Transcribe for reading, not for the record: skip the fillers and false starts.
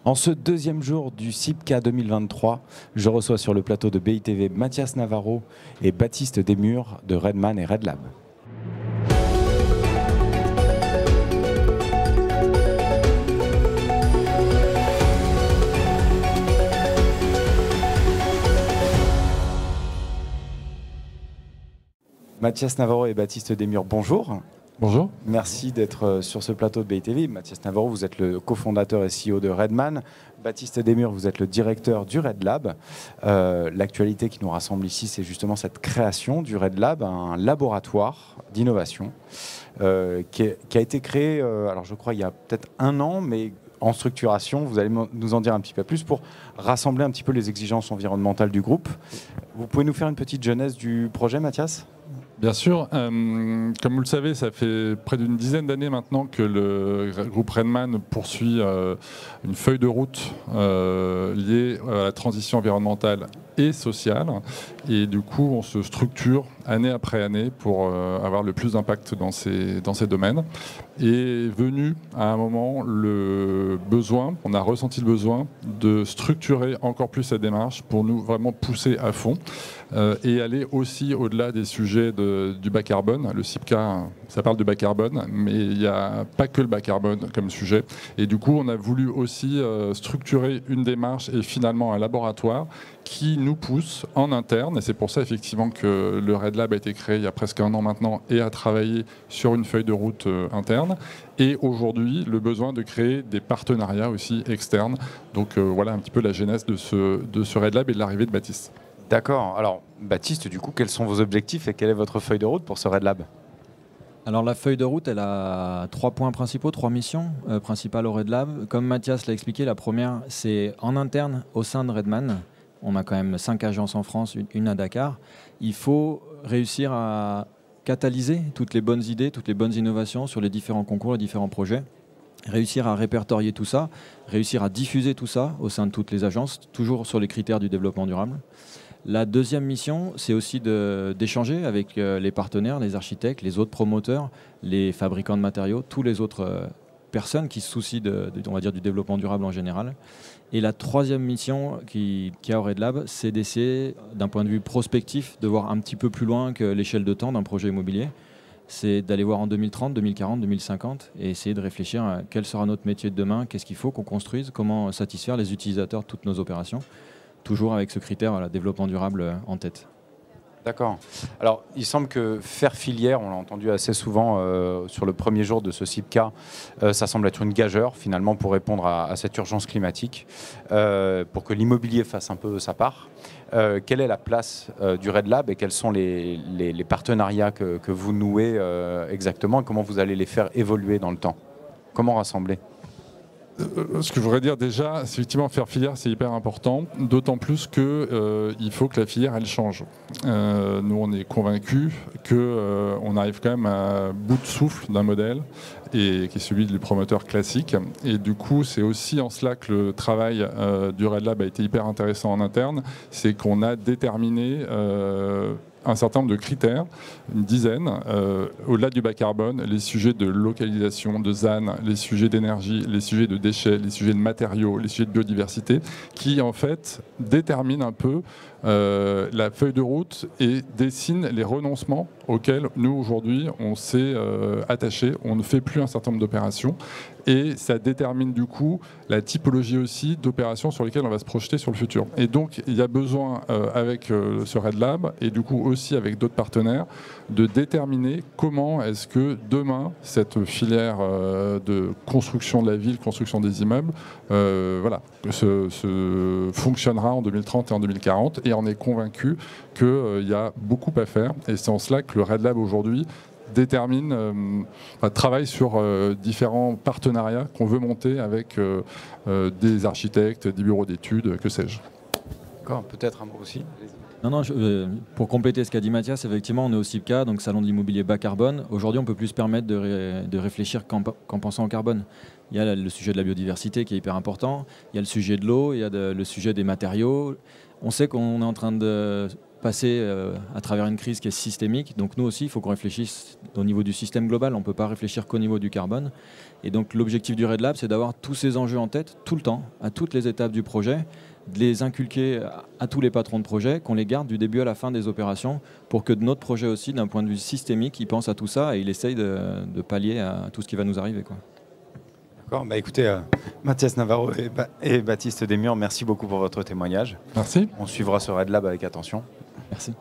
En ce deuxième jour du CIPCA 2023, je reçois sur le plateau de BITV Mathias Navarro et Baptiste Desmurs de Redman et RedLab. Mathias Navarro et Baptiste Desmurs, bonjour. Bonjour. Merci d'être sur ce plateau de BITV. Mathias Navarro, vous êtes le cofondateur et CEO de Redman. Baptiste Desmurs, vous êtes le directeur du RedLab. L'actualité qui nous rassemble ici, c'est justement cette création du RedLab, un laboratoire d'innovation qui a été créé, alors je crois, il y a peut-être 1 an, mais en structuration. Vous allez nous en dire un petit peu plus pour rassembler un petit peu les exigences environnementales du groupe. Vous pouvez nous faire une petite genèse du projet, Mathias ? Bien sûr, comme vous le savez, ça fait près d'une dizaine d'années maintenant que le groupe Redman poursuit une feuille de route liée à la transition environnementale et sociale. Et du coup, on se structure année après année pour avoir le plus d'impact dans ces domaines. Et venu à un moment le besoin, on a ressenti le besoin de structurer encore plus cette démarche pour nous vraiment pousser à fond et aller aussi au-delà des sujets du bas carbone. Le CIPCA, ça parle de bas carbone, mais il n'y a pas que le bas carbone comme sujet. Et du coup, on a voulu aussi structurer une démarche et finalement un laboratoire qui nous pousse en interne. Et c'est pour ça effectivement que le RedLab a été créé il y a presque 1 an maintenant et a travaillé sur une feuille de route interne. Et aujourd'hui, le besoin de créer des partenariats aussi externes. Donc voilà un petit peu la genèse de ce RedLab et de l'arrivée de Baptiste. D'accord. Alors, Baptiste, du coup, quels sont vos objectifs et quelle est votre feuille de route pour ce RedLab ? Alors la feuille de route, elle a 3 points principaux, 3 missions principales au RedLab. Comme Mathias l'a expliqué, la première, c'est en interne au sein de Redman. On a quand même 5 agences en France, une à Dakar. Il faut réussir à catalyser toutes les bonnes idées, toutes les bonnes innovations sur les différents concours, les différents projets. Réussir à répertorier tout ça, réussir à diffuser tout ça au sein de toutes les agences, toujours sur les critères du développement durable. La deuxième mission, c'est aussi d'échanger avec les partenaires, les architectes, les autres promoteurs, les fabricants de matériaux, tous les autres personnes qui se soucient on va dire, du développement durable en général. Et la troisième mission qu'il y a au RedLab, c'est d'essayer, d'un point de vue prospectif, de voir un petit peu plus loin que l'échelle de temps d'un projet immobilier. C'est d'aller voir en 2030, 2040, 2050 et essayer de réfléchir à quel sera notre métier de demain, qu'est-ce qu'il faut qu'on construise, comment satisfaire les utilisateurs de toutes nos opérations. Toujours avec ce critère, voilà, développement durable en tête. D'accord. Alors, il semble que faire filière, on l'a entendu assez souvent sur le premier jour de ce CIPCA, ça semble être une gageure finalement pour répondre à cette urgence climatique, pour que l'immobilier fasse un peu sa part. Quelle est la place du RedLab et quels sont les partenariats que vous nouez exactement et comment vous allez les faire évoluer dans le temps ? Comment rassembler ? Ce que je voudrais dire déjà, c'est effectivement faire filière, c'est hyper important, d'autant plus qu'il faut que la filière, elle change. Nous, on est convaincus qu'on arrive quand même à bout de souffle d'un modèle, et qui est celui du promoteur classique. Et du coup, c'est aussi en cela que le travail du RedLab a été hyper intéressant en interne, c'est qu'on a déterminé un certain nombre de critères, une dizaine, au-delà du bas carbone, les sujets de localisation, de ZAN, les sujets d'énergie, les sujets de déchets, les sujets de matériaux, les sujets de biodiversité, qui en fait déterminent un peu la feuille de route et dessinent les renoncements auxquels nous aujourd'hui on s'est attaché. On ne fait plus un certain nombre d'opérations et ça détermine du coup la typologie aussi d'opérations sur lesquelles on va se projeter sur le futur. Et donc il y a besoin avec ce RedLab et du coup aussi avec d'autres partenaires de déterminer comment est-ce que demain cette filière de construction de la ville, construction des immeubles, fonctionnera en 2030 et en 2040 et on est convaincu qu'il y a beaucoup à faire et c'est en cela que le RedLab aujourd'hui travaille sur différents partenariats qu'on veut monter avec des architectes, des bureaux d'études, que sais-je. D'accord, peut-être un mot aussi. Non, pour compléter ce qu'a dit Mathias, effectivement, on est au CIPCA, donc Salon de l'immobilier bas carbone. Aujourd'hui, on ne peut plus se permettre de réfléchir qu'en pensant au carbone. Il y a le sujet de la biodiversité qui est hyper important, il y a le sujet de l'eau, il y a le sujet des matériaux. On sait qu'on est en train de passer à travers une crise qui est systémique. Donc nous aussi, il faut qu'on réfléchisse au niveau du système global. On ne peut pas réfléchir qu'au niveau du carbone. Et donc l'objectif du Red Lab, c'est d'avoir tous ces enjeux en tête tout le temps, à toutes les étapes du projet, de les inculquer à tous les patrons de projet, qu'on les garde du début à la fin des opérations, pour que de notre projet aussi, d'un point de vue systémique, il pense à tout ça et il essaye de pallier à tout ce qui va nous arriver, quoi. D'accord. Bah, écoutez, Mathias Navarro et Baptiste Desmurs, merci beaucoup pour votre témoignage. Merci. On suivra ce Red Lab avec attention. Merci.